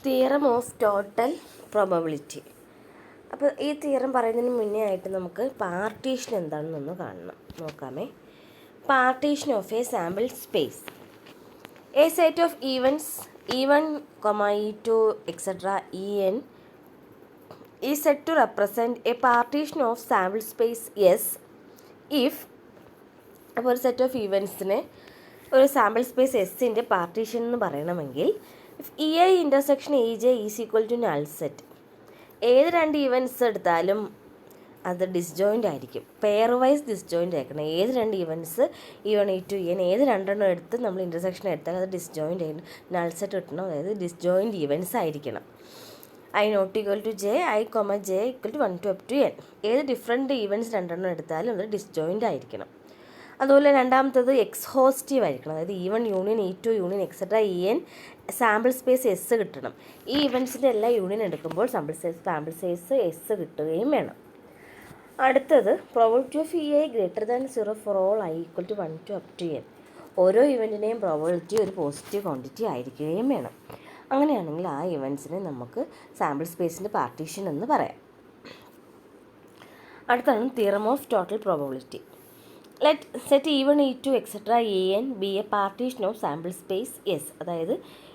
Theorem of total probability. അപ്പോൾ ഈ theorem പറയുന്നതിന് മുന്നേ ആയിട്ട് നമുക്ക് പാർട്ടീഷൻ എന്താണെന്നൊന്ന് നോക്കാമേ. Partition of a sample space. A set of events E1, E2, etc. En is said to represent a partition of sample space S if അപ്പോൾ ഒരു സെറ്റ് ഓഫ് ഈവൻസിനെ ഒരു സാമ്പിൾ സ്പേസ് എസിൻ്റെ പാർട്ടീഷൻ എന്ന് പറയണമെങ്കിൽ if EI intersection EJ is equal to null set. ഏത് രണ്ട് events എടുത്താലും അത് ഡിസ്ജോയിൻ്റ് ആയിരിക്കും. പെയർ വൈസ് ഡിസ്ജോയിൻ്റ് ആയിരിക്കണം. ഏത് രണ്ട് ഈവൻസ് E1, E2, En ഏത് രണ്ടെണ്ണം എടുത്ത് നമ്മൾ ഇൻ്റർസെക്ഷൻ എടുത്താൽ അത് ഡിസ്ജോയിൻ്റ് ആയിരിക്കും. നൾ സെറ്റ് കിട്ടണം. അതായത് ഡിസ്ജോയിൻ്റ് ഈവൻസ് ആയിരിക്കണം. I not equal to J, I, J equal to 1 to up to N. ഏത് ഡിഫറെൻറ്റ് ഈവൻസ് രണ്ടെണ്ണം എടുത്താലും അത് ഡിസ്ജോയിൻ്റ് ആയിരിക്കണം. അതുപോലെ രണ്ടാമത്തത് എക്സ്ഹോസ്റ്റീവ് ആയിരിക്കണം. അതായത് E1 union E2 union etcetera En sample space S കിട്ടണം. ഈ ഇവൻസിൻ്റെ എല്ലാ യൂണിയൻ എടുക്കുമ്പോൾ സാമ്പിൾ സൈസ് എസ് കിട്ടുകയും വേണം. അടുത്തത് probability of EI greater than 0 for all I equal to 1 to up to N. ഓരോ ഇവൻറ്റിൻ്റെയും പ്രോബബിലിറ്റി ഒരു പോസിറ്റീവ് ക്വാണ്ടിറ്റി ആയിരിക്കുകയും വേണം. അങ്ങനെയാണെങ്കിൽ ആ ഇവൻസിനെ നമുക്ക് സാമ്പിൾ സ്പേസിൻ്റെ പാർട്ടീഷൻ എന്ന് പറയാം. അടുത്താണ് theorem of total probability. Let set E1, E2, etc. En B A partition of sample space S. അതായത്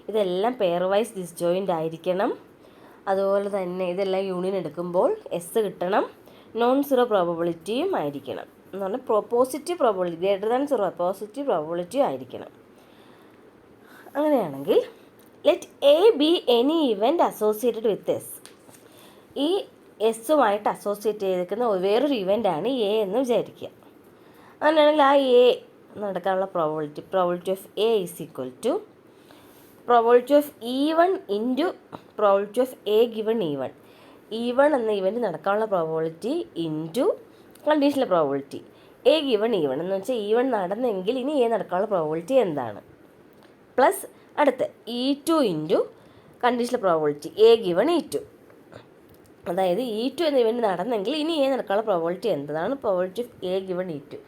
ഇതെല്ലാം പെയർ വൈസ് ഡിസ്ജോയിൻ്റ് ആയിരിക്കണം. അതുപോലെ തന്നെ ഇതെല്ലാം യൂണിയൻ എടുക്കുമ്പോൾ എസ് കിട്ടണം. നോൺ സീറോ പ്രോബബിലിറ്റിയും ആയിരിക്കണം. എന്ന് പറഞ്ഞാൽ positive probability greater than 0 positive പ്രോബബിലിറ്റിയും ആയിരിക്കണം. അങ്ങനെയാണെങ്കിൽ let A B any event associated with S. ഈ എസ്സുമായിട്ട് അസോസിയേറ്റ് ചെയ്തിരിക്കുന്ന വേറൊരു ഇവൻ്റാണ് എ എന്ന് വിചാരിക്കുക. അങ്ങനെയാണെങ്കിൽ ആ എ നടക്കാനുള്ള probability of A is equal to probability of E1 into probability of A given E1. E1 എന്ന ഇവൻറ്റ് നടക്കാനുള്ള probability into conditional probability A given E1 എന്ന് വെച്ചാൽ E1 നടന്നെങ്കിൽ ഇനി എ നടക്കാനുള്ള പ്രോബബിലിറ്റി എന്താണ്, പ്ലസ് അടുത്ത് E2 into conditional probability A given E2. അതായത് E2 എന്ന ഇവൻറ്റ് നടന്നെങ്കിൽ ഇനി എ നടക്കാനുള്ള പ്രോബബിലിറ്റി എന്താണ്, probability of A given E2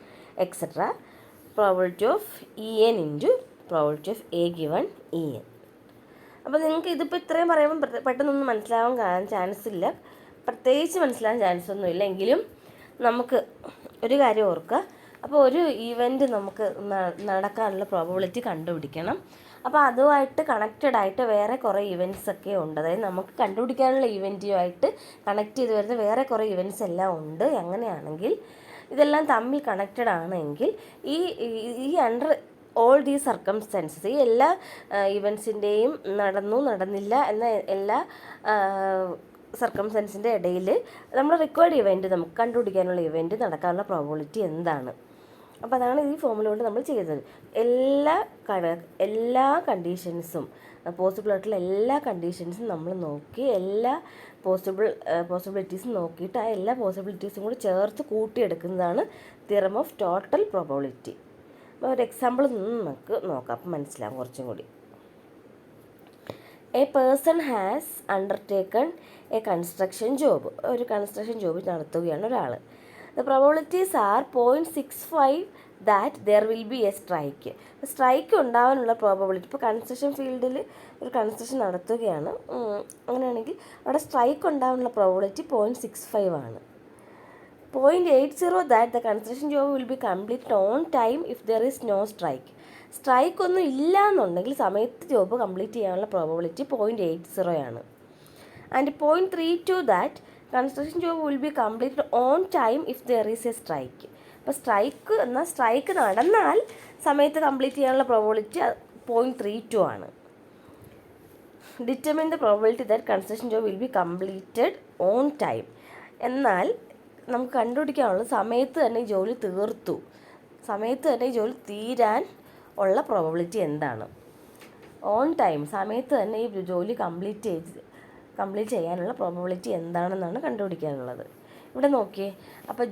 etcetera probability of En into probability of A given En. അപ്പോൾ നിങ്ങൾക്ക് ഇതിപ്പോൾ ഇത്രയും പറയുമ്പോൾ പെട്ടെന്നൊന്നും മനസ്സിലാവാൻ ചാൻസ് ഇല്ല, പ്രത്യേകിച്ച് മനസ്സിലാവാൻ ചാൻസ് ഒന്നുമില്ല. എങ്കിലും നമുക്ക് ഒരു കാര്യം ഓർക്കുക. അപ്പോൾ ഒരു ഈവൻറ്റ് നമുക്ക് നടക്കാനുള്ള പ്രോബബിലിറ്റി കണ്ടുപിടിക്കണം. അപ്പോൾ അതുമായിട്ട് കണക്റ്റഡ് ആയിട്ട് വേറെ കുറേ ഇവൻറ്റ്സ് ഒക്കെ ഉണ്ട്. അതായത് നമുക്ക് കണ്ടുപിടിക്കാനുള്ള ഇവൻറ്റുമായിട്ട് കണക്ട് ചെയ്ത് വരുന്ന വേറെ കുറേ ഇവൻറ്റ്സ് എല്ലാം ഉണ്ട്. അങ്ങനെയാണെങ്കിൽ ഇതെല്ലാം തമ്മിൽ കണക്റ്റഡ് ആണെങ്കിൽ ഈ അണ്ടർ ഓൾ ദീ സർക്കംസ്റ്റൻസസ് ഈ എല്ലാ ഇവൻറ്റ്സിൻ്റെയും നടന്നില്ല എന്ന എല്ലാ സർക്കംസ്റ്റൻസിൻ്റെ ഇടയിൽ നമ്മൾ റിക്വയർഡ് ഇവൻറ്റ് നമുക്ക് കണ്ടുപിടിക്കാനുള്ള ഇവൻറ്റ് നടക്കാനുള്ള പ്രോബബിലിറ്റി എന്താണ്. അപ്പോൾ അതാണ് ഈ ഫോർമുല കൊണ്ട് നമ്മൾ ചെയ്തത്. എല്ലാ കണ്ടീഷൻസും പോസിബിളായിട്ടുള്ള എല്ലാ കണ്ടീഷൻസും നമ്മൾ നോക്കി എല്ലാ പോസിബിലിറ്റീസും നോക്കിയിട്ട് ആ എല്ലാ പോസിബിലിറ്റീസും കൂടി ചേർത്ത് കൂട്ടിയെടുക്കുന്നതാണ് തിയറം ഓഫ് ടോട്ടൽ പ്രോബബിലിറ്റി. അപ്പോൾ ഒരു എക്സാമ്പിൾ നമുക്ക് നോക്കാം, അപ്പം മനസ്സിലാവും കുറച്ചും കൂടി. A person has undertaken a construction job. ഒരു കൺസ്ട്രക്ഷൻ ജോബ് നടത്തുകയാണ് ഒരാൾ. The probabilities are 0.65 that there will be a strike. Strike ഉണ്ടാവാനുള്ള പ്രോബബിലിറ്റി, ഇപ്പോൾ കൺസ്ട്രക്ഷൻ ഫീൽഡിൽ ഒരു കൺസ്ട്രക്ഷൻ നടത്തുകയാണ്, അങ്ങനെയാണെങ്കിൽ അവിടെ സ്ട്രൈക്ക് ഉണ്ടാവാനുള്ള പ്രോബബിലിറ്റി 0.65 ആണ്. 0.80 that the construction job will be complete on time if there is no strike. Strike ഒന്നും ഇല്ല എന്നുണ്ടെങ്കിൽ സമയത്ത് ജോബ് കംപ്ലീറ്റ് ചെയ്യാനുള്ള പ്രോബബിലിറ്റി 0.80 ആണ്. And 0.32 that construction job will be complete on time if there is A strike. അപ്പോൾ strike നടന്നാൽ സമയത്ത് complete ചെയ്യാനുള്ള പ്രോബബിലിറ്റി 0.32 ആണ്. Determine the probability that construction job will B completed on time. എന്നാൽ നമുക്ക് കണ്ടുപിടിക്കാനുള്ളത് സമയത്ത് തന്നെ ഈ ജോലി തീർത്തു, സമയത്ത് തന്നെ ഈ ജോലി തീരാൻ ഉള്ള പ്രോബബിലിറ്റി എന്താണ്, ഓൺ ടൈം സമയത്ത് തന്നെ ഈ ജോലി കംപ്ലീറ്റ് ചെയ്യാനുള്ള പ്രോബബിലിറ്റി എന്താണെന്നാണ് കണ്ടുപിടിക്കാനുള്ളത്. ഇവിടെ നോക്കിയേ, അപ്പോൾ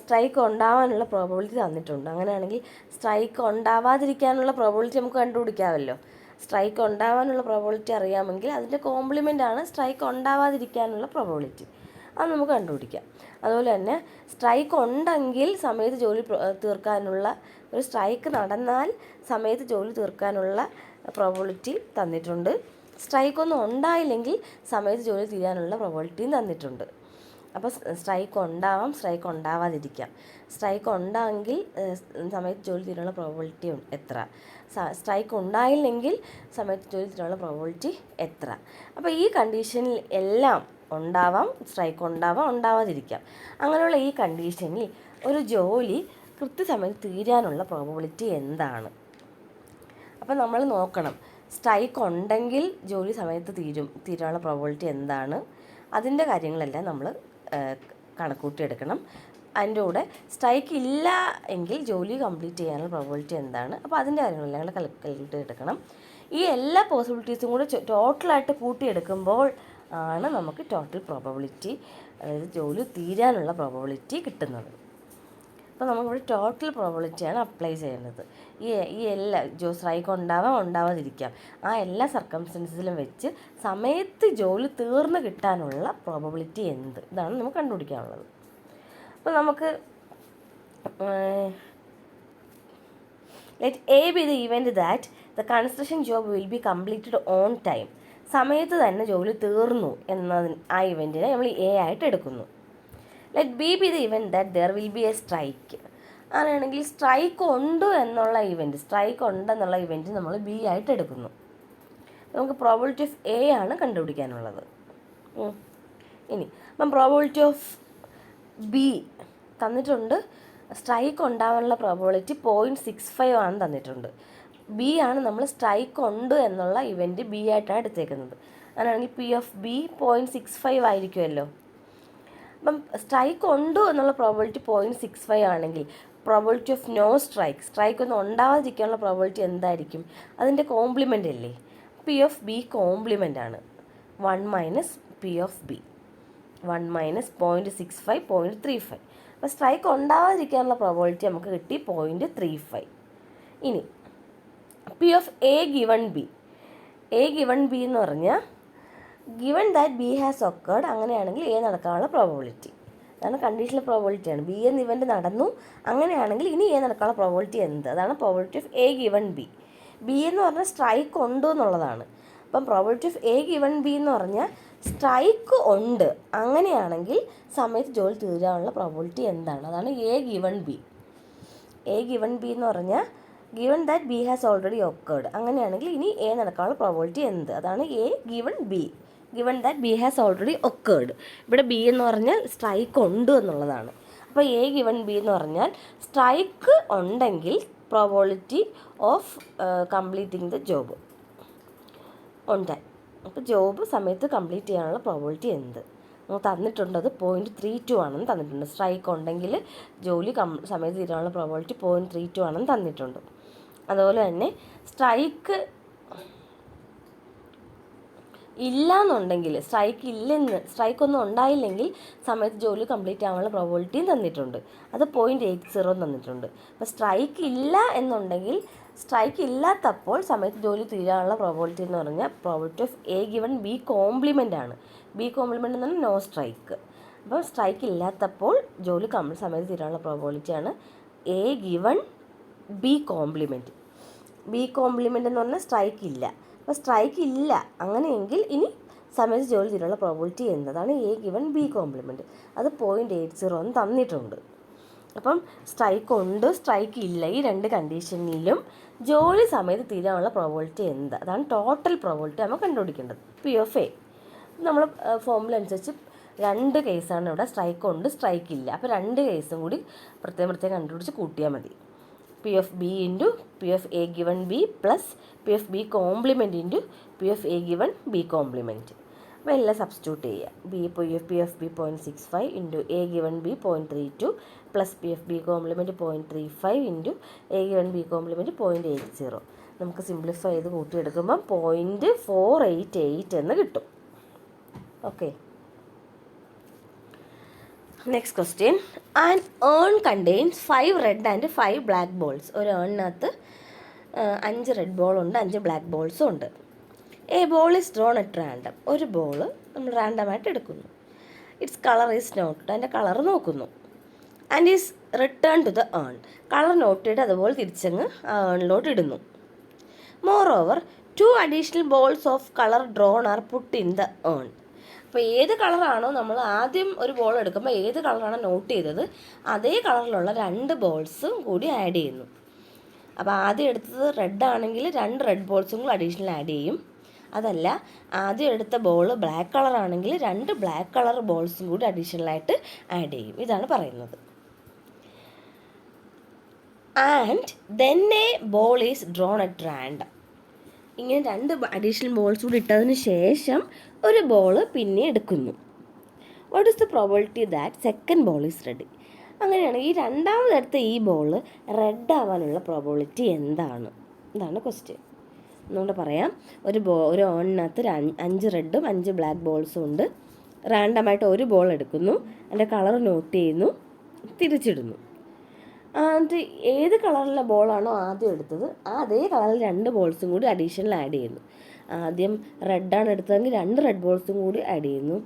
സ്ട്രൈക്ക് ഉണ്ടാവാനുള്ള പ്രോബബിലിറ്റി തന്നിട്ടുണ്ട്. അങ്ങനെയാണെങ്കിൽ സ്ട്രൈക്ക് ഉണ്ടാവാതിരിക്കാനുള്ള പ്രോബബിലിറ്റി നമുക്ക് കണ്ടുപിടിക്കാമല്ലോ. സ്ട്രൈക്ക് ഉണ്ടാവാനുള്ള പ്രോബബിലിറ്റി അറിയാമെങ്കിൽ അതിൻ്റെ കോംപ്ലിമെൻ്റാണ് സ്ട്രൈക്ക് ഉണ്ടാവാതിരിക്കാനുള്ള പ്രോബബിലിറ്റി. അത് നമുക്ക് കണ്ടുപിടിക്കാം. അതുപോലെ തന്നെ സ്ട്രൈക്ക് ഉണ്ടെങ്കിൽ സമയത്ത് ജോലി തീർക്കാനുള്ള ഒരു സ്ട്രൈക്ക് നടന്നാൽ സമയത്ത് ജോലി തീർക്കാനുള്ള പ്രോബബിലിറ്റി തന്നിട്ടുണ്ട്. സ്ട്രൈക്കൊന്നും ഉണ്ടായില്ലെങ്കിൽ സമയത്ത് ജോലി തീരാനുള്ള പ്രോബബിലിറ്റിയും തന്നിട്ടുണ്ട്. അപ്പോൾ സ്ട്രൈക്ക് ഉണ്ടാവാം, സ്ട്രൈക്ക് ഉണ്ടാവാതിരിക്കാം. സ്ട്രൈക്ക് ഉണ്ടായെങ്കിൽ സമയത്ത് ജോലി തീരാനുള്ള പ്രോബബിലിറ്റി എത്ര, സ്ട്രൈക്ക് ഉണ്ടായില്ലെങ്കിൽ സമയത്ത് ജോലി തീരാനുള്ള പ്രോബബിലിറ്റി എത്ര. അപ്പോൾ ഈ കണ്ടീഷനിൽ എല്ലാം ഉണ്ടാവാം, സ്ട്രൈക്ക് ഉണ്ടാവാം, ഉണ്ടാവാതിരിക്കാം. അങ്ങനെയുള്ള ഈ കണ്ടീഷനിൽ ഒരു ജോലി കൃത്യസമയത്ത് തീരാനുള്ള പ്രോബബിലിറ്റി എന്താണ്? അപ്പോൾ നമ്മൾ നോക്കണം, സ്ട്രൈക്ക് ഉണ്ടെങ്കിൽ ജോലി സമയത്ത് തീരാനുള്ള പ്രോബബിലിറ്റി എന്താണ്, അതിൻ്റെ കാര്യങ്ങളെല്ലാം നമ്മൾ കണക്കൂട്ടിയെടുക്കണം. അതിൻ്റെ കൂടെ സ്ട്രൈക്ക് ഇല്ല എങ്കിൽ ജോലി കംപ്ലീറ്റ് ചെയ്യാനുള്ള പ്രോബബിലിറ്റി എന്താണ്, അപ്പോൾ അതിൻ്റെ കാര്യങ്ങളെല്ലാം ഞങ്ങൾ കാൽക്കുലേറ്റ് എടുക്കണം. ഈ എല്ലാ പോസിബിലിറ്റീസും കൂടെ ടോട്ടലായിട്ട് കൂട്ടിയെടുക്കുമ്പോൾ ആണ് നമുക്ക് ടോട്ടൽ പ്രോബബിലിറ്റി, അതായത് ജോലി തീരാനുള്ള പ്രോബബിലിറ്റി കിട്ടുന്നത്. അപ്പോൾ നമുക്കിവിടെ ടോട്ടൽ പ്രോബബിലിറ്റിയാണ് അപ്ലൈ ചെയ്യുന്നത്. ഈ എല്ലാ സ്ട്രൈക്ക് ഉണ്ടാവാം, ഉണ്ടാവാതിരിക്കാം, ആ എല്ലാ സർക്കംസ്റ്റൻസിലും വെച്ച് സമയത്ത് ജോലി തീർന്ന് കിട്ടാനുള്ള പ്രോബബിലിറ്റി എന്ത്, ഇതാണ് നമുക്ക് കണ്ടുപിടിക്കാനുള്ളത്. അപ്പോൾ നമുക്ക് let A B the event that the construction job will B completed on time. സമയത്ത് തന്നെ ജോലി തീർന്നു ആ ഇവൻറ്റിനെ നമ്മൾ എ ആയിട്ട് എടുക്കുന്നു. Let be B the event that there will be a strike. അങ്ങനെയാണെങ്കിൽ സ്ട്രൈക്ക് ഉണ്ട് എന്നുള്ള ഇവൻറ്റ്, സ്ട്രൈക്ക് ഉണ്ടെന്നുള്ള ഇവൻറ്റ് നമ്മൾ ബി ആയിട്ട് എടുക്കുന്നു. നമുക്ക് പ്രോബബിലിറ്റി ഓഫ് എ ആണ് കണ്ടുപിടിക്കാനുള്ളത്. ഇനി അപ്പം പ്രോബബിലിറ്റി ഓഫ് ബി തന്നിട്ടുണ്ട്. സ്ട്രൈക്ക് ഉണ്ടാവാനുള്ള പ്രോബബിലിറ്റി 0.65 ആണ് തന്നിട്ടുണ്ട്. ബി ആണ് നമ്മൾ സ്ട്രൈക്ക് ഉണ്ട് എന്നുള്ള ഇവൻറ്റ് ബി ആയിട്ടാണ് എടുത്തേക്കുന്നത്. അങ്ങനെയാണെങ്കിൽ പി ഓഫ് ബി 0.65 ആയിരിക്കുമല്ലോ. അപ്പം സ്ട്രൈക്ക് ഉണ്ട് എന്നുള്ള പ്രോബബിലിറ്റി 0.65 ആണെങ്കിൽ പ്രോബബിലിറ്റി ഓഫ് നോ സ്ട്രൈക്ക് ഒന്നും ഉണ്ടാവാതിരിക്കാനുള്ള പ്രോബബിലിറ്റി എന്തായിരിക്കും? അതിൻ്റെ കോംപ്ലിമെൻ്റ് അല്ലേ, പി ഓഫ് ബി കോംപ്ലിമെൻ്റ് ആണ്. 1 minus P of B, 1 minus 0.65, 0.35. അപ്പോൾ സ്ട്രൈക്ക് ഉണ്ടാവാതിരിക്കാനുള്ള പ്രോബബിലിറ്റി നമുക്ക് കിട്ടി 0.35. ഇനി P of A given B, A given B എന്ന് പറഞ്ഞാൽ given that be has occurred, അങ്ങനെയാണെങ്കിൽ എ നടക്കാനുള്ള പ്രോബബിലിറ്റി, അതാണ് കണ്ടീഷണൽ പ്രോബബിലിറ്റിയാണ്. ബി എന്ന ഇവൻറ്റ് നടന്നു, അങ്ങനെയാണെങ്കിൽ ഇനി എ നടക്കാനുള്ള പ്രോബബിലിറ്റി എന്ത്, അതാണ് probability of A given B. B എന്ന് പറഞ്ഞാൽ സ്ട്രൈക്ക് ഉണ്ട് എന്നുള്ളതാണ്. അപ്പം probability of A given B എന്ന് പറഞ്ഞാൽ സ്ട്രൈക്ക് ഉണ്ട്, അങ്ങനെയാണെങ്കിൽ സമയത്ത് ജോലി തീരാനുള്ള പ്രോബബിലിറ്റി എന്താണ്, അതാണ് A given B. A given B എന്ന് പറഞ്ഞാൽ given that be has already occurred, അങ്ങനെയാണെങ്കിൽ ഇനി എ നടക്കാനുള്ള പ്രോബബിലിറ്റി എന്ത്, അതാണ് A given B. Given that be has already occurred, ഇവിടെ ബി എന്ന് പറഞ്ഞാൽ സ്ട്രൈക്ക് ഉണ്ട് എന്നുള്ളതാണ്. അപ്പോൾ എ ഗിവൺ ബി എന്ന് പറഞ്ഞാൽ സ്ട്രൈക്ക് ഉണ്ടെങ്കിൽ probability of completing the job on time. അപ്പോൾ ജോബ് സമയത്ത് കംപ്ലീറ്റ് ചെയ്യാനുള്ള പ്രോബബിലിറ്റി എന്ത് നമുക്ക് തന്നിട്ടുണ്ട്, അത് 0.32 ആണെന്ന് തന്നിട്ടുണ്ട്. സ്ട്രൈക്ക് ഉണ്ടെങ്കിൽ ജോലി സമയത്ത് തീരാനുള്ള പ്രോബബിലിറ്റി 0.32 ആണെന്ന് തന്നിട്ടുണ്ട്. അതുപോലെ തന്നെ സ്ട്രൈക്ക് ഇല്ല എന്നുണ്ടെങ്കിൽ, സ്ട്രൈക്കൊന്നും ഉണ്ടായില്ലെങ്കിൽ സമയത്ത് ജോലി കംപ്ലീറ്റ് ആവാനുള്ള പ്രോബബിലിറ്റിയും തന്നിട്ടുണ്ട്, അത് 0.80 തന്നിട്ടുണ്ട്. അപ്പോൾ സ്ട്രൈക്ക് ഇല്ല എന്നുണ്ടെങ്കിൽ, സ്ട്രൈക്ക് ഇല്ലാത്തപ്പോൾ സമയത്ത് ജോലി തീരാനുള്ള പ്രോബബിലിറ്റി എന്ന് പറഞ്ഞാൽ probability of A given B complement ആണ്. ബി കോംപ്ലിമെൻ്റ് എന്ന് പറഞ്ഞാൽ നോ സ്ട്രൈക്ക്. അപ്പോൾ സ്ട്രൈക്ക് ഇല്ലാത്തപ്പോൾ ജോലി സമയത്ത് തീരാനുള്ള പ്രോബബിലിറ്റിയാണ് A given B complement. B complement എന്ന് പറഞ്ഞാൽ സ്ട്രൈക്ക് ഇല്ല. അപ്പോൾ സ്ട്രൈക്ക് ഇല്ല, അങ്ങനെയെങ്കിൽ ഇനി സമയത്ത് ജോലി തീരാനുള്ള പ്രോബബിലിറ്റി എന്നതാണ് എ ഗിവൺ ബി കോംപ്ലിമെൻറ്റ്, അത് 0.80 എന്ന് തന്നിട്ടുണ്ട്. അപ്പം സ്ട്രൈക്ക് ഉണ്ട്, സ്ട്രൈക്ക് ഇല്ല, ഈ രണ്ട് കണ്ടീഷനിലും ജോലി സമയത്ത് തീരാനുള്ള പ്രോബബിലിറ്റി എന്ത്, അതാണ് ടോട്ടൽ പ്രോബബിലിറ്റി നമ്മൾ കണ്ടുപിടിക്കേണ്ടത്. പി ഓഫ് എ നമ്മൾ ഫോമുല അനുസരിച്ച് 2 കേസാണ് ഇവിടെ, സ്ട്രൈക്ക് ഉണ്ട്, സ്ട്രൈക്ക് ഇല്ല. അപ്പോൾ 2 കേസും കൂടി പ്രത്യേകം കണ്ടുപിടിച്ച് കൂട്ടിയാൽ മതി. P of B into P of A given B plus P of B compliment into P of A given B compliment. അപ്പോൾ എല്ലാം സബ്സ്റ്റിറ്റ്യൂട്ട് ചെയ്യുക. P of B 0.65 into A given B 0.32 plus P of B compliment 0.35 into A given B compliment 0.80. നമുക്ക് simplify ചെയ്ത് കൂട്ടിയെടുക്കുമ്പം 0.488 എന്ന് കിട്ടും. Okay, next question. An earn contains 5 red and 5 black balls. ഒരു ഏണിനകത്ത് 5 red ബോളുണ്ട്, 5 black ബോൾസും ഉണ്ട്. A ball is drawn at random. ഒരു ball നമ്മൾ റാൻഡമായിട്ട് എടുക്കുന്നു. ഇറ്റ്സ് കളർ ഈസ് നോട്ട്, അതിൻ്റെ കളർ നോക്കുന്നു. And is return to the urn. Colour note ചെയ്ത് അതുപോലെ തിരിച്ചങ്ങ് ആ ഏണിലോട്ട് ഇടുന്നു. Moreover 2 additional balls of colour drawn are put in the urn. അപ്പോൾ ഏത് കളറാണോ നമ്മൾ ആദ്യം ഒരു ബോൾ എടുക്കുമ്പോൾ ഏത് കളറാണോ നോട്ട് ചെയ്തത് അതേ കളറിലുള്ള 2 ബോൾസും കൂടി ആഡ് ചെയ്യുന്നു. അപ്പോൾ ആദ്യം എടുത്തത് റെഡ് ആണെങ്കിൽ 2 റെഡ് ബോൾസും കൂടി അഡീഷണൽ ആഡ് ചെയ്യും. അതല്ല, ആദ്യം എടുത്ത ബോൾ ബ്ലാക്ക് കളർ ആണെങ്കിൽ 2 ബ്ലാക്ക് കളർ ബോൾസും കൂടി അഡീഷണലായിട്ട് ആഡ് ചെയ്യും. ഇതാണ് പറയുന്നത്. And then A ball is drawn at random. ഇങ്ങനെ 2 അഡീഷണൽ ബോൾസ് കൂടി ഇട്ടതിന് ശേഷം ഒരു ബോൾ പിന്നെ എടുക്കുന്നു. What is the probability that second ball is ready? അങ്ങനെയാണെങ്കിൽ ഈ രണ്ടാമതെടുത്ത ഈ ബോൾ റെഡ് ആവാനുള്ള പ്രോബിലിറ്റി എന്താണ്? ഇതാണ് ക്വസ്റ്റ്യൻ. ഒന്നുകൂടെ പറയാം. ഒരു ഓണിനകത്ത് 5 റെഡും 5 ബ്ലാക്ക് ബോൾസും ഉണ്ട്. റാൻഡമായിട്ട് ഒരു ബോൾ എടുക്കുന്നു, അതിൻ്റെ കളർ നോട്ട് ചെയ്യുന്നു, തിരിച്ചിടുന്നു. എന്നിട്ട് ഏത് കളറിലെ ബോളാണോ ആദ്യം എടുത്തത് അതേ കളറിൽ 2 ബോൾസും കൂടി അഡീഷണൽ ആഡ് ചെയ്യുന്നു. ആദ്യം റെഡാണ് എടുത്തതെങ്കിൽ 2 റെഡ് ബോൾസും കൂടി ആഡ് ചെയ്യുന്നു.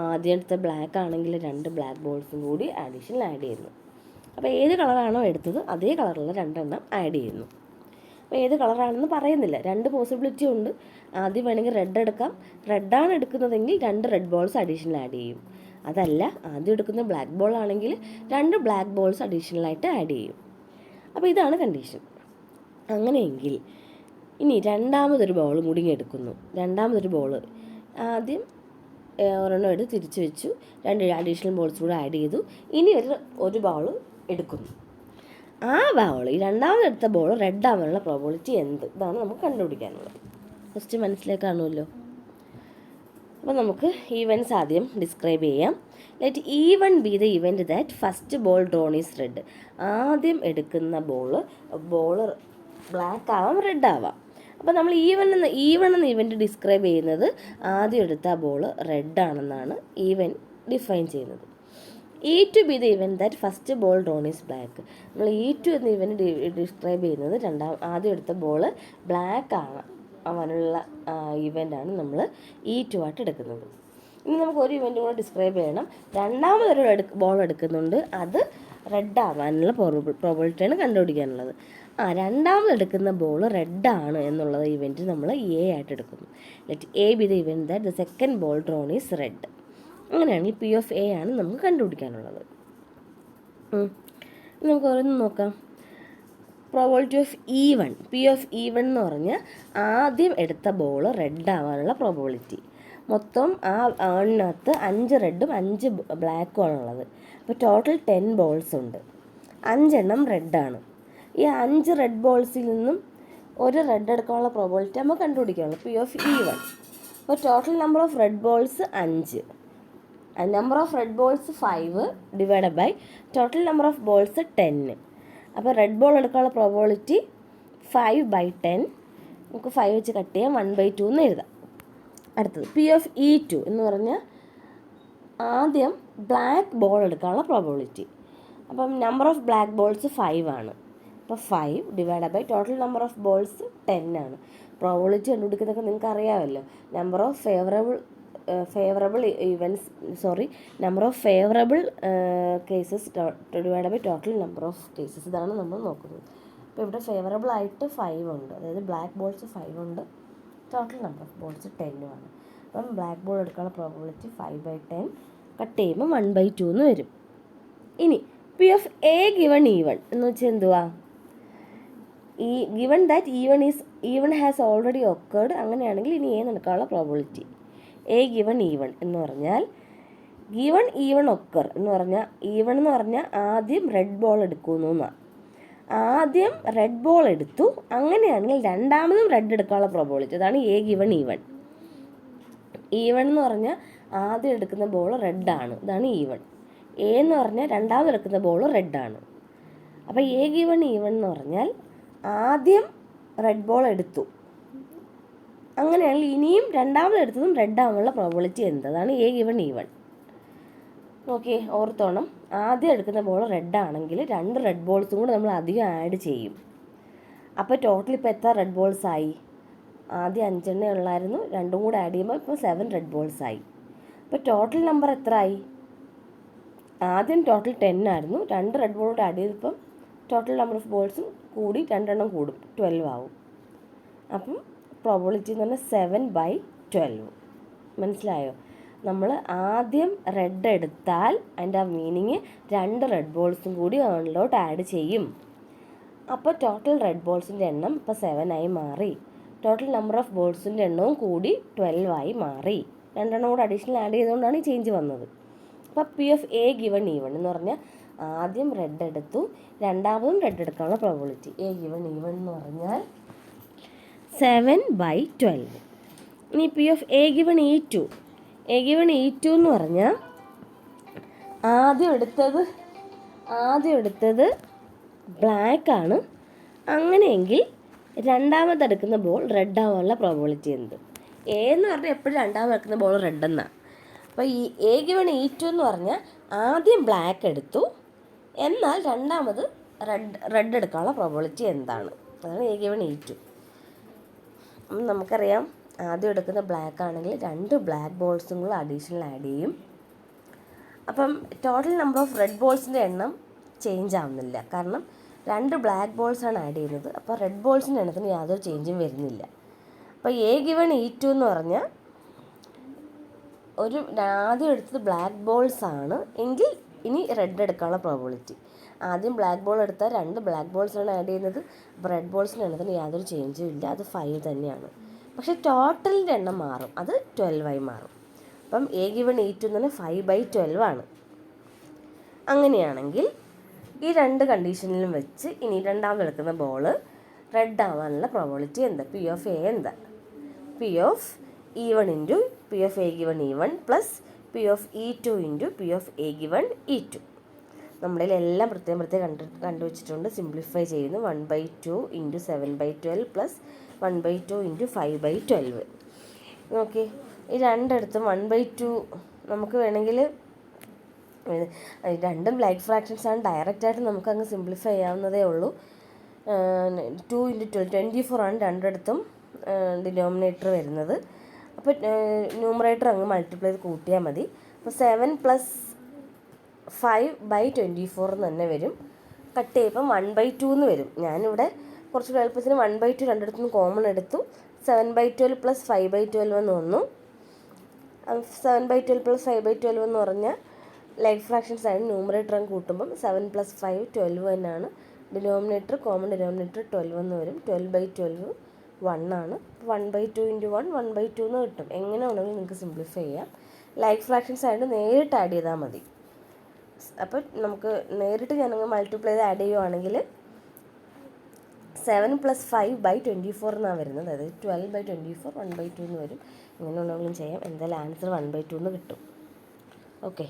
ആദ്യം എടുത്ത ബ്ലാക്ക് ആണെങ്കിൽ 2 ബ്ലാക്ക് ബോൾസും കൂടി അഡീഷണൽ ആഡ് ചെയ്യുന്നു. അപ്പോൾ ഏത് കളറാണോ എടുത്തത് അതേ കളറിലുള്ള 2 ആഡ് ചെയ്യുന്നു. അപ്പോൾ ഏത് കളറാണെന്ന് പറയുന്നില്ല. 2 പോസിബിലിറ്റി ഉണ്ട്. ആദ്യം വേണമെങ്കിൽ റെഡ് എടുക്കാം. റെഡാണ് എടുക്കുന്നതെങ്കിൽ 2 റെഡ് ബോൾസ് അഡീഷണൽ ആഡ് ചെയ്യും. അതല്ല, ആദ്യം എടുക്കുന്ന ബ്ലാക്ക് ബോൾ ആണെങ്കിൽ 2 ബ്ലാക്ക് ബോൾസ് അഡീഷണലായിട്ട് ആഡ് ചെയ്യും. അപ്പോൾ ഇതാണ് കണ്ടീഷൻ. അങ്ങനെയെങ്കിൽ ഇനി രണ്ടാമതൊരു ബോൾ കൂടി എടുക്കുന്നു. രണ്ടാമതൊരു ബോൾ ആദ്യം ഒരെണ്ണം എടുത്ത് തിരിച്ചു വെച്ചു, 2 അഡീഷണൽ ബോൾസ് കൂടെ ആഡ് ചെയ്തു. ഇനി ഒരു ബോൾ എടുക്കുന്നു. ആ ബോൾ, ഈ രണ്ടാമതെടുത്ത ബോൾ റെഡ് ആവാനുള്ള പ്രോബിലിറ്റി എന്ത്? ഇതാണ് നമുക്ക് കണ്ടുപിടിക്കാനുള്ളത്. ഫസ്റ്റ് മനസ്സിലേക്ക് കാണുമല്ലോ. അപ്പോൾ നമുക്ക് ഈവൻസ് ആദ്യം ഡിസ്ക്രൈബ് ചെയ്യാം. Let even B the event that first ball drone is red. ആദ്യം എടുക്കുന്ന ബോൾ ബ്ലാക്ക് ആവാം, റെഡ് ആവാം. അപ്പോൾ നമ്മൾ ഈവൻ എന്ന ഇവൻറ്റ് ഡിസ്ക്രൈബ് ചെയ്യുന്നത് ആദ്യം എടുത്ത ബോൾ റെഡ് ആണെന്നാണ് ഈവൻ ഡിഫൈൻ ചെയ്യുന്നത്. E to be the event that first ball drawn is black. നമ്മൾ E2 എന്ന ഇവൻറ്റ് ഡിസ്ക്രൈബ് ചെയ്യുന്നത് ആദ്യം എടുത്ത ബോൾ ബ്ലാക്ക് ആവാനുള്ള ഇവൻ്റാണ് നമ്മൾ E2 ആയിട്ട് എടുക്കുന്നത്. ഇനി നമുക്ക് ഒരു ഇവൻറ്റും കൂടെ ഡിസ്ക്രൈബ് ചെയ്യണം. രണ്ടാമതൊരു ബോൾ എടുക്കുന്നുണ്ട്, അത് റെഡ് ആവാനുള്ള പ്രോബിലിറ്റിയാണ് കണ്ടുപിടിക്കാനുള്ളത്. രണ്ടാമതെടുക്കുന്ന ബോൾ റെഡാണ് എന്നുള്ള ഇവൻറ്റ് നമ്മൾ എ ആയിട്ട് എടുക്കുന്നു. Let A B the event that the second ball drone is red. അങ്ങനെയാണെങ്കിൽ പി ഓഫ് എ ആണ് നമുക്ക് കണ്ടുപിടിക്കാനുള്ളത്. നമുക്ക് ഓരോന്ന് നോക്കാം. Probability of even. P of even എന്ന് പറഞ്ഞാൽ ആദ്യം എടുത്ത ബോൾ റെഡ് ആവാനുള്ള പ്രോബിലിറ്റി. മൊത്തം ആ ആണിനകത്ത് 5 റെഡും 5 ബ്ലാക്കും ആണുള്ളത്. അപ്പോൾ ടോട്ടൽ 10 ബോൾസ് ഉണ്ട്. 5 റെഡാണ്. ഈ 5 റെഡ് ബോൾസിൽ നിന്നും ഒരു റെഡ് എടുക്കാനുള്ള പ്രോബിലിറ്റി നമുക്ക് കണ്ടുപിടിക്കാനുള്ളൂ. P of event. അപ്പോൾ total number of red balls 5. Number of red balls 5 divided by total number of balls 10. അപ്പോൾ റെഡ് ബോൾ എടുക്കാനുള്ള പ്രോബിലിറ്റി 5/10. നമുക്ക് 5 വെച്ച് കട്ട് ചെയ്യാം, 1/2 എന്ന് എഴുതാം. അടുത്തത് പി ഓഫ് E2 എന്ന് പറഞ്ഞാൽ ആദ്യം ബ്ലാക്ക് ബോൾ എടുക്കാനുള്ള പ്രോബിലിറ്റി. അപ്പം നമ്പർ ഓഫ് ബ്ലാക്ക് ബോൾസ് 5 ആണ്. അപ്പോൾ 5 divided by total number of balls 10 ആണ്. പ്രോബിലിറ്റി കണ്ടുപിടിക്കുന്നതൊക്കെ നിങ്ങൾക്ക് അറിയാമല്ലോ. Number of favourable cases divide by total number of cases. ഇതാണ് നമ്മൾ നോക്കുന്നത്. അപ്പോൾ ഇവിടെ ഫേവറബിൾ ആയിട്ട് 5 ഉണ്ട്, അതായത് ബ്ലാക്ക് ബോൾസ് 5 ഉണ്ട്, ടോട്ടൽ നമ്പർ ഓഫ് ബോൾസ് 10 ആണ്. അപ്പം ബ്ലാക്ക് ബോൾ എടുക്കാനുള്ള പ്രോബിലിറ്റി 5/10, കട്ട് ചെയ്യുമ്പോൾ 1/2 എന്ന് വരും. ഇനി P of A given even എന്ന് വെച്ചാൽ എന്തുവാ? ഈ given that even has already occurred. അങ്ങനെയാണെങ്കിൽ ഇനി എ നടക്കാനുള്ള പ്രോബിലിറ്റി എ ഗിവൺ ഈവൺ എന്ന് പറഞ്ഞാൽ ഗിവൺ ഈവൺ ഒക്കർ എന്ന് പറഞ്ഞാൽ ഈവൺ എന്ന് പറഞ്ഞാൽ ആദ്യം റെഡ് ബോൾ എടുക്കുന്നു എന്നാണ്. ആദ്യം റെഡ് ബോൾ എടുത്തു, അങ്ങനെയാണെങ്കിൽ രണ്ടാമതും റെഡ് എടുക്കാനുള്ള പ്രോബിലിറ്റി, അതാണ് എ ഗിവൺ ഈവൺ. ഈവൺ എന്ന് പറഞ്ഞാൽ ആദ്യം എടുക്കുന്ന ബോൾ റെഡാണ്, ഇതാണ് ഈവൺ. എ എന്ന് പറഞ്ഞാൽ രണ്ടാമത് എടുക്കുന്ന ബോൾ റെഡാണ്. അപ്പോൾ എ ഗിവൺ ഈവൺ എന്ന് പറഞ്ഞാൽ ആദ്യം റെഡ് ബോൾ എടുത്തു, അങ്ങനെയാണെങ്കിൽ ഇനിയും രണ്ടാമത് എടുത്തതും റെഡ് ആവാനുള്ള പ്രോബിലിറ്റി എന്ത്? അതാണ് എ ഗിവൺ ഈവൺ. ഓക്കെ, ഓർത്തോണം. ആദ്യം എടുക്കുന്ന ബോൾ റെഡ് ആണെങ്കിൽ 2 റെഡ് ബോൾസും കൂടെ നമ്മൾ അധികം ആഡ് ചെയ്യും. അപ്പോൾ ടോട്ടൽ ഇപ്പോൾ എത്ര റെഡ് ബോൾസ് ആയി? ആദ്യം 5 ഉള്ളായിരുന്നു, 2 കൂടെ ആഡ് ചെയ്യുമ്പോൾ ഇപ്പോൾ 7 റെഡ് ബോൾസ് ആയി. അപ്പോൾ ടോട്ടൽ നമ്പർ എത്ര ആയി? ആദ്യം ടോട്ടൽ 10 ആയിരുന്നു, 2 റെഡ് ബോളോട് ആഡ് ചെയ്തപ്പം ടോട്ടൽ നമ്പർ ഓഫ് ബോൾസും കൂടി 2 കൂടും, 12 ആവും. അപ്പം പ്രോബബിലിറ്റി എന്ന് പറഞ്ഞാൽ 7/12. മനസ്സിലായോ? നമ്മൾ ആദ്യം റെഡ് എടുത്താൽ അതിൻ്റെ ആ മീനിങ് 2 റെഡ് ബോൾസും കൂടി ഏണിലോട്ട് ആഡ് ചെയ്യും. അപ്പോൾ ടോട്ടൽ റെഡ് ബോൾസിൻ്റെ എണ്ണം ഇപ്പോൾ 7 ആയി മാറി. ടോട്ടൽ നമ്പർ ഓഫ് ബോൾസിൻ്റെ എണ്ണവും കൂടി 12 ആയി മാറി. 2 കൂടെ അഡീഷണൽ ആഡ് ചെയ്തുകൊണ്ടാണ് ഈ ചേഞ്ച് വന്നത്. അപ്പോൾ P of A given even എന്ന് പറഞ്ഞാൽ ആദ്യം റെഡ് എടുത്തു, രണ്ടാമതും റെഡ് എടുക്കാനുള്ള പ്രോബബിലിറ്റി എ ഗിവൺ ഈവൺ എന്ന് പറഞ്ഞാൽ 7/12. ഇനി P of A given E2 എന്ന് പറഞ്ഞാൽ ആദ്യം എടുത്തത് ബ്ലാക്ക് ആണ്. അങ്ങനെയെങ്കിൽ രണ്ടാമതെടുക്കുന്ന ബോൾ റെഡ് ആവാനുള്ള പ്രോബബിലിറ്റി എന്ത്? എ എന്ന് പറഞ്ഞാൽ എപ്പോഴും രണ്ടാമതെടുക്കുന്ന ബോൾ റെഡ് എന്നാണ്. അപ്പോൾ ഈ എ ഗിവൺ E2 എന്ന് പറഞ്ഞാൽ ആദ്യം ബ്ലാക്ക് എടുത്തു, എന്നാൽ രണ്ടാമത് റെഡ് എടുക്കാനുള്ള പ്രോബബിലിറ്റി എന്താണ്? അതാണ് എ ഗിവൺ E2. നമുക്കറിയാം ആദ്യം എടുക്കുന്ന ബ്ലാക്ക് ആണെങ്കിൽ 2 ബ്ലാക്ക് ബോൾസും കൂടെ അഡീഷണൽ ആഡ് ചെയ്യും. അപ്പം ടോട്ടൽ നമ്പർ ഓഫ് റെഡ് ബോൾസിൻ്റെ എണ്ണം ചേഞ്ച് ആവുന്നില്ല, കാരണം 2 ബ്ലാക്ക് ബോൾസാണ് ആഡ് ചെയ്യുന്നത്. അപ്പോൾ റെഡ് ബോൾസിൻ്റെ എണ്ണത്തിന് യാതൊരു ചേഞ്ചും വരുന്നില്ല. അപ്പോൾ എ ഗിവൺ E2 എന്ന് പറഞ്ഞാൽ ആദ്യം എടുത്തത് ബ്ലാക്ക് ബോൾസ് ആണ് എങ്കിൽ ഇനി റെഡ് എടുക്കാനുള്ള പ്രോബബിലിറ്റി. ആദ്യം ബ്ലാക്ക് ബോൾ എടുത്താൽ 2 ബ്ലാക്ക് ബോൾസാണ് ആഡ് ചെയ്യുന്നത്. അപ്പോൾ റെഡ് ബോൾസിൻ്റെ എണ്ണത്തിന് യാതൊരു ചേഞ്ചും ഇല്ല, അത് 5 തന്നെയാണ്. പക്ഷേ ടോട്ടലിൻ്റെ എണ്ണം മാറും, അത് 12 ആയി മാറും. അപ്പം എ ഗിവൺ E2 എന്ന് പറഞ്ഞാൽ 5/12 ആണ്. അങ്ങനെയാണെങ്കിൽ ഈ 2 കണ്ടീഷനിലും വെച്ച് ഇനി രണ്ടാമത് എടുക്കുന്ന ബോൾ റെഡ് ആവാനുള്ള പ്രോബബിലിറ്റി എന്താ? പി ഓഫ് എ എന്താ? P of E1 into P of A given E1 plus P of E2 into P of A given E2. നമ്മളിൽ എല്ലാം പ്രത്യേകം കണ്ടുവച്ചിട്ടുണ്ട്. സിംപ്ലിഫൈ ചെയ്യുന്നു. 1/2 ഇൻറ്റു 7/12 പ്ലസ് 1/2 ഇൻറ്റു 5/12. ഓക്കെ, ഈ രണ്ടിടത്തും 1/2 നമുക്ക് വേണമെങ്കിൽ രണ്ടും ബ്ലാക്ക് ഫ്രാക്ഷൻസ് ആണ്, ഡയറക്റ്റായിട്ട് നമുക്കങ്ങ് സിംപ്ലിഫൈ ചെയ്യാവുന്നതേ ഉള്ളൂ. 2 ഇൻറ്റു 24 ആണ് രണ്ടിടത്തും ഡിനോമിനേറ്റർ വരുന്നത്. അപ്പോൾ ന്യൂമറേറ്റർ അങ്ങ് മൾട്ടിപ്ലൈ ചെയ്ത് കൂട്ടിയാൽ മതി. അപ്പോൾ 7 + 5/24 എന്ന് തന്നെ വരും. കട്ട് ചെയ്യുമ്പം 1/2 എന്ന് വരും. ഞാനിവിടെ കുറച്ച് എളുപ്പത്തിന് 1/2 രണ്ടിടത്തുനിന്ന് കോമൺ എടുത്തു. 7/12 + 5/12 എന്ന് വന്നു. 7/12 + 5/12 എന്ന് പറഞ്ഞാൽ ലൈക്ക് ഫ്രാക്ഷൻസ് ആയിട്ട് ന്യൂമറേറ്റർ അങ്ങ് കൂട്ടുമ്പം 7 + 5 12 തന്നെയാണ്. ഡിനോമിനേറ്റർ കോമൺ ഡിനോമിനേറ്റർ 12 എന്ന് വരും. 12/12 1 ആണ്. 1/2 ഇൻറ്റു 1 1/2 എന്ന് കിട്ടും. എങ്ങനെ വേണമെങ്കിലും നിങ്ങൾക്ക് സിംപ്ലിഫൈ ചെയ്യാം. ലൈക്ക് ഫ്രാക്ഷൻസ് ആയിട്ട് നേരിട്ട് ആഡ് ചെയ്താൽ മതി. അപ്പോൾ നമുക്ക് നേരിട്ട് ഞാനങ്ങ് മൾട്ടിപ്ലൈ ചെയ്ത് ആഡ് ചെയ്യുവാണെങ്കിൽ 7 + 5/24 എന്നാണ് വരുന്നത്. അതായത് 12/24 1/2 എന്ന് വരും. എങ്ങനെ വേണമെങ്കിലും ചെയ്യാം. എന്തായാലും ആൻസർ 1/2 എന്ന് കിട്ടും. ഓക്കെ.